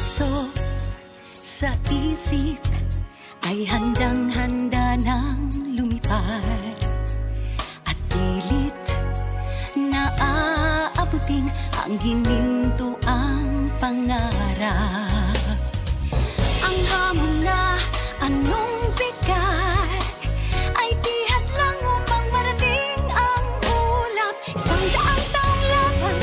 puso sa isip ay handang-handa nang lumipad at pilit na aabutin ang gininto ang pangarap. Ang hamon na anong bigat ay di hadlang upang marating ang ulap. 100 taong laban,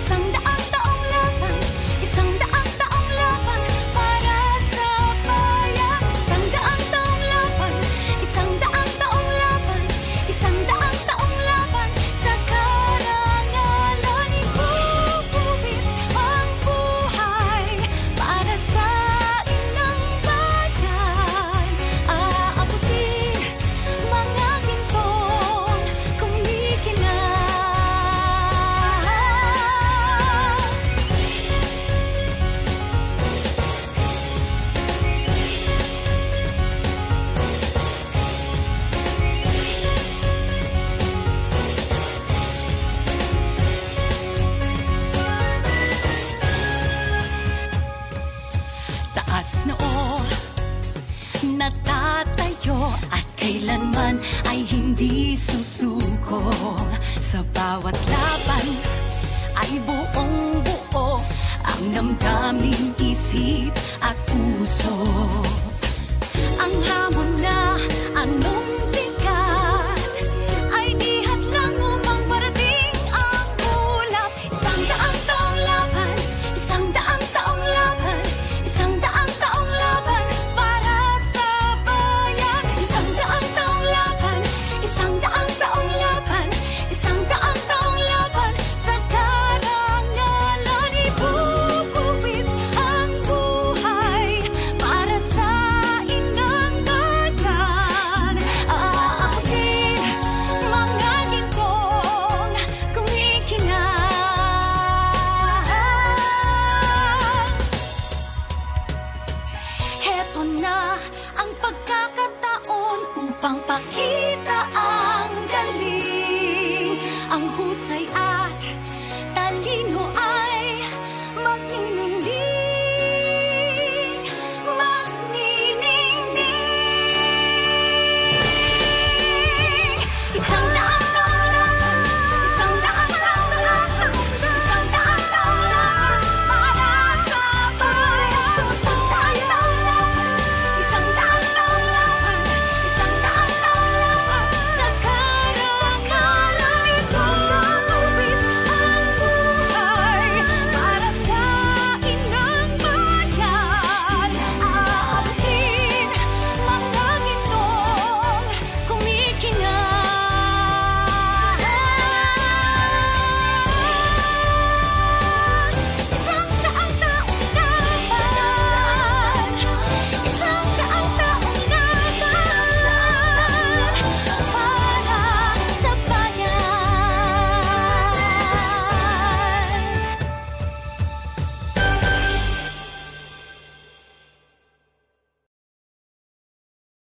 100 taong laban, 100 taong laban para sa bayan. 100 taong laban, 100 taong laban, 100 taong laban sa karangalan. Ibubuwis ang buhay para sa inang bayan. Aabutin mga gintong kumikinang. Taas noo, natatayo at kailanman ay hindi susuko. Sa bawat laban ay buong buo ang damdamin, isip at puso. Ang hamon na anong